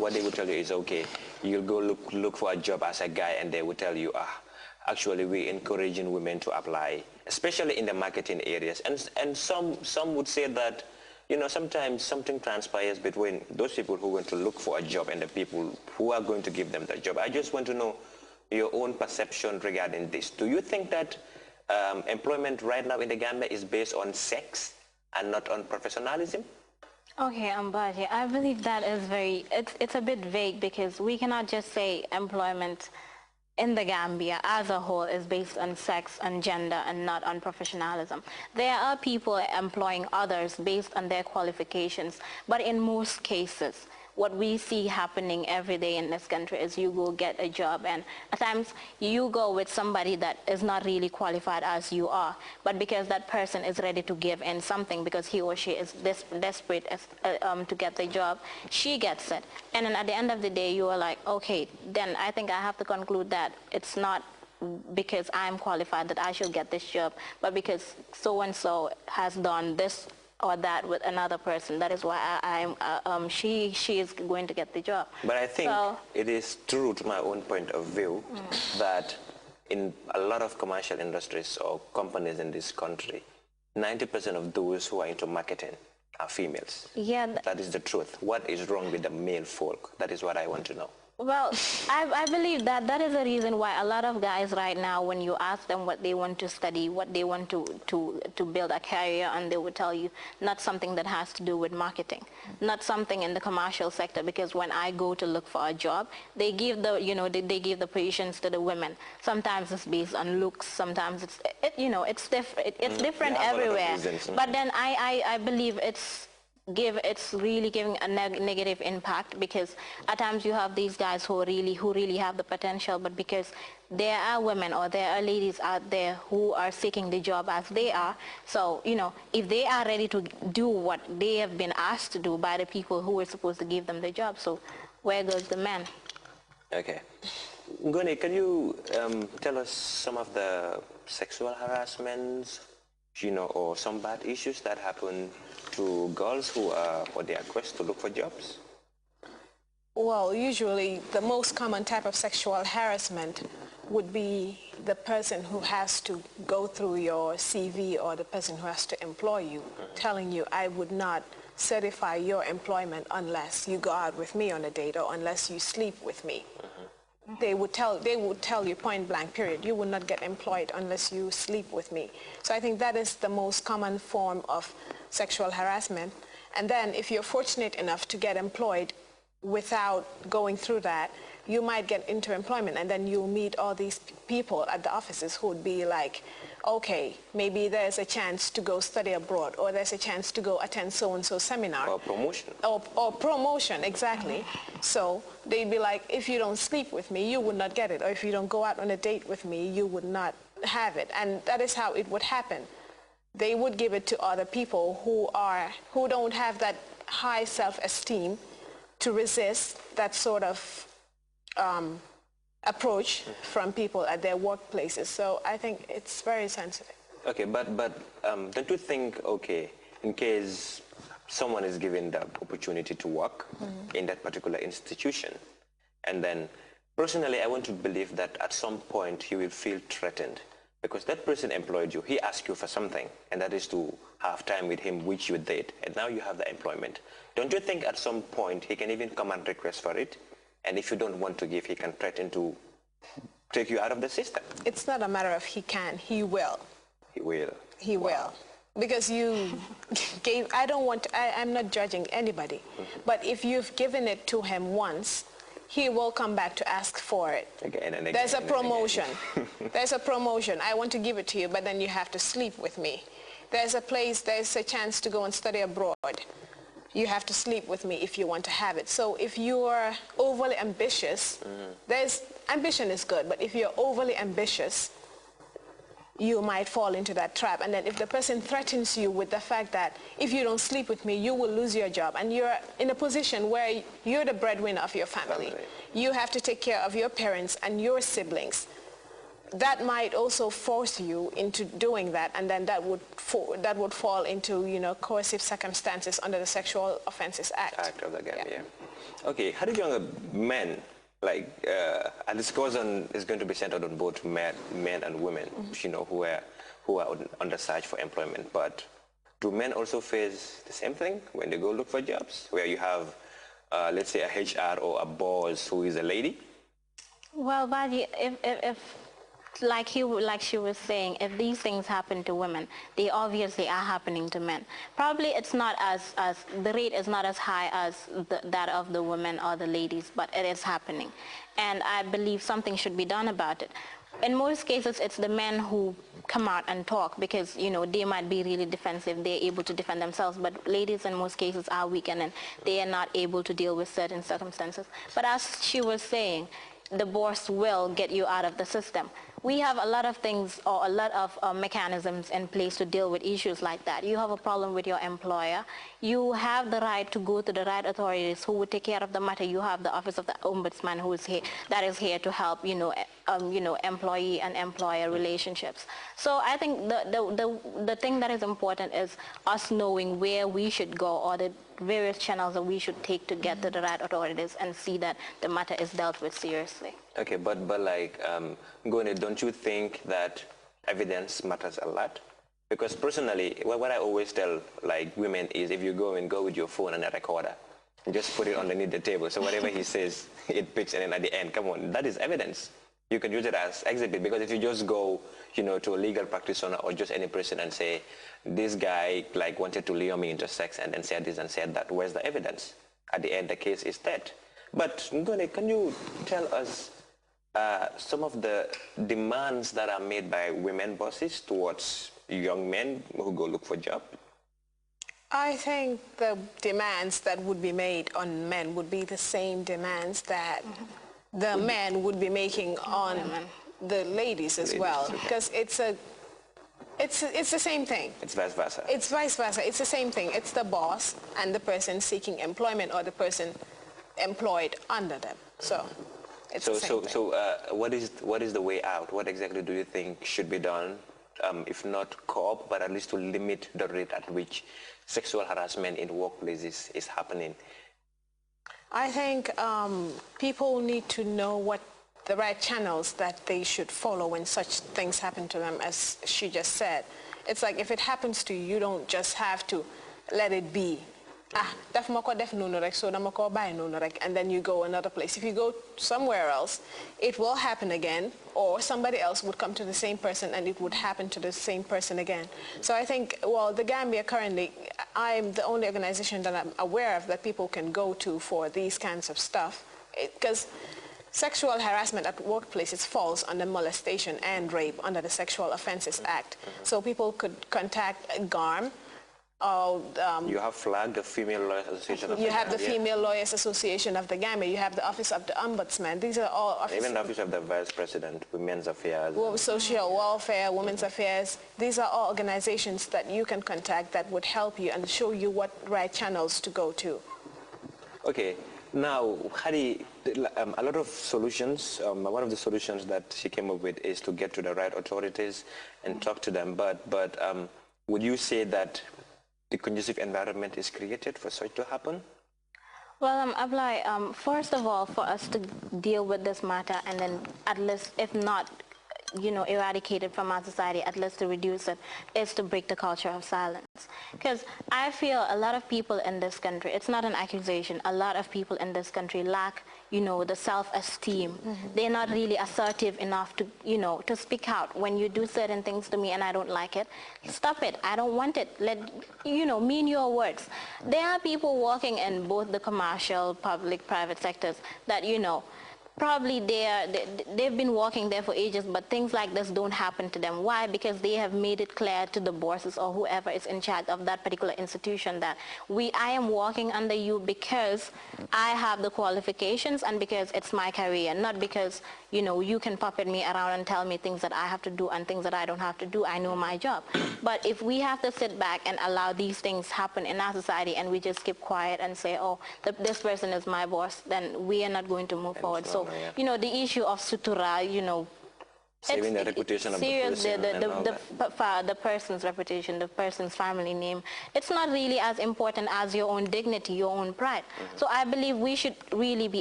what they would tell you is, okay, you'll go look for a job as a guy, and they will tell you, actually we're encouraging women to apply, especially in the marketing areas. And some would say that, you know, sometimes something transpires between those people who want to look for a job and the people who are going to give them the job. I just want to know your own perception regarding this. Do you think that employment right now in the Gambia is based on sex and not on professionalism? Okay, Ambaji, I believe that is it's a bit vague, because we cannot just say employment in the Gambia as a whole is based on sex and gender and not on professionalism. There are people employing others based on their qualifications, but in most cases, what we see happening every day in this country is you go get a job, and at times you go with somebody that is not really qualified as you are, but because that person is ready to give in something because he or she is desperate to get the job, she gets it. And then at the end of the day, you are like, okay, then I think I have to conclude that it's not because I'm qualified that I should get this job, but because so-and-so has done this or that with another person. That is why she is going to get the job. But I think it is true, to my own point of view, that in a lot of commercial industries or companies in this country, 90% of those who are into marketing are females. Yeah. That is the truth. What is wrong with the male folk? That is what I want to know. Well, I believe that is the reason why a lot of guys right now, when you ask them what they want to study, what they want to build a career, and they will tell you not something that has to do with marketing, not something in the commercial sector, because when I go to look for a job, they give the, you know, they give the positions to the women. Sometimes it's based on looks, sometimes it's different everywhere. But then I believe it's really giving a negative impact, because at times you have these guys who really have the potential, but because there are women or there are ladies out there who are seeking the job as they are, so you know, if they are ready to do what they have been asked to do by the people who are supposed to give them the job, so where goes the man? Okay. Ngoni, can you tell us some of the sexual harassments, you know, or some bad issues that happen to girls who are on their quest to look for jobs? Well, usually the most common type of sexual harassment would be the person who has to go through your CV, or the person who has to employ you, telling you, I would not certify your employment unless you go out with me on a date, or unless you sleep with me. They would tell you point blank, period, you will not get employed unless you sleep with me. So I think that is the most common form of sexual harassment. And then if you're fortunate enough to get employed without going through that, you might get into employment, and then you'll meet all these people at the offices who would be like, okay, maybe there's a chance to go study abroad, or there's a chance to go attend so-and-so seminar. Or promotion. Or promotion, exactly. So they'd be like, if you don't sleep with me, you would not get it. Or if you don't go out on a date with me, you would not have it. And that is how it would happen. They would give it to other people who don't have that high self-esteem to resist that sort of approach from people at their workplaces. So I think it's very sensitive. Okay, but don't you think, okay, in case someone is given the opportunity to work in that particular institution, and then personally I want to believe that at some point you will feel threatened, because that person employed you, he asked you for something, and that is to have time with him, which you did, and now you have the employment. Don't you think at some point he can even come and request for it? And if you don't want to give, he can threaten to take you out of the system? It's not a matter of he can, he will. He will. He will. Because you gave, I'm not judging anybody, but if you've given it to him once, he will come back to ask for it. Again and again. There's a promotion. There's a promotion. I want to give it to you, but then you have to sleep with me. There's a chance to go and study abroad. You have to sleep with me if you want to have it. So if you're overly ambitious, ambition is good, but if you're overly ambitious, you might fall into that trap. And then if the person threatens you with the fact that if you don't sleep with me, you will lose your job, and you're in a position where you're the breadwinner of your family. You have to take care of your parents and your siblings. That might also force you into doing that, and then that would fall into, you know, coercive circumstances under the Sexual Offences Act. Act of the Gambia. Okay, how did younger men, like, and this discussion is going to be centered on both men and women, you know, who are on the search for employment. But do men also face the same thing when they go look for jobs, where you have, let's say, a HR or a boss who is a lady? Well, Baji, if like she was saying, if these things happen to women, they obviously are happening to men. Probably it's not as the rate is not as high as that of the women or the ladies, but it is happening. And I believe something should be done about it. In most cases, it's the men who come out and talk because, you know, they might be really defensive. They're able to defend themselves. But ladies in most cases are weak and they are not able to deal with certain circumstances. But as she was saying, the boss will get you out of the system. We have a lot of things or a lot of mechanisms in place to deal with issues like that. You have a problem with your employer. You have the right to go to the right authorities who would take care of the matter. You have the Office of the Ombudsman who is here, that is here to help, you know, employee and employer relationships. So I think the thing that is important is us knowing where we should go or the various channels that we should take to get to the right authorities and see that the matter is dealt with seriously. Okay, but like, Gone, don't you think that evidence matters a lot? Because personally, what I always tell like women is if you go with your phone and a recorder, and just put it underneath the table. So whatever he says, it picks, and then at the end, come on, that is evidence. You can use it as exhibit, because if you just go, you know, to a legal practitioner or just any person and say, this guy like wanted to lure me into sex and then said this and said that, where's the evidence? At the end, the case is dead. But Ngone, can you tell us some of the demands that are made by women bosses towards young men who go look for a job? I think the demands that would be made on men would be the same demands that the men would be making on the ladies as well, because it's the same thing. It's vice versa. It's vice versa. It's the same thing. It's the boss and the person seeking employment or the person employed under them. So it's the same thing. So what is the way out? What exactly do you think should be done, if not cope, but at least to limit the rate at which sexual harassment in workplaces is happening? I think people need to know what the right channels that they should follow when such things happen to them, as she just said. It's like if it happens to you, you don't just have to let it be. And then you go another place. If you go somewhere else, it will happen again, or somebody else would come to the same person and it would happen to the same person again. So I think, well, the Gambia currently, I'm the only organization that I'm aware of that people can go to for these kinds of stuff, because sexual harassment at workplaces falls under molestation and rape under the Sexual Offences Act. So people could contact GARM. You have FLAG, the Female Lawyers Association of the Gambia. You have the Female Lawyers Association of the Gambia. You have the Office of the Ombudsman. These are all offices. Even the Office of the Vice President, Women's Affairs. Social Welfare, Women's Affairs. These are all organizations that you can contact that would help you and show you what right channels to go to. Okay. Now, Hadi, a lot of solutions, one of the solutions that she came up with is to get to the right authorities and talk to them. But would you say that the conducive environment is created for such to happen? Well, Ablai, first of all, for us to deal with this matter and then at least, if not, you know, eradicate it from our society, at least to reduce it, is to break the culture of silence. Because I feel a lot of people in this country, it's not an accusation, a lot of people in this country lack, you know, the self-esteem. They're not really assertive enough to, you know, to speak out. When you do certain things to me and I don't like it, stop it. I don't want it. Let, you know, mean your words. There are people working in both the commercial, public, private sectors that, you know, probably they've been working there for ages, but things like this don't happen to them. Why? Because they have made it clear to the bosses or whoever is in charge of that particular institution that I am working under you because I have the qualifications and because it's my career, not because, you know, you can puppet me around and tell me things that I have to do and things that I don't have to do. I know my job. But if we have to sit back and allow these things happen in our society and we just keep quiet and say, oh, this person is my boss, then we are not going to move forward. So, you know, the issue of sutura, you know, saving the reputation of the person the person's reputation, the person's family name. It's not really as important as your own dignity, your own pride. So I believe we should really be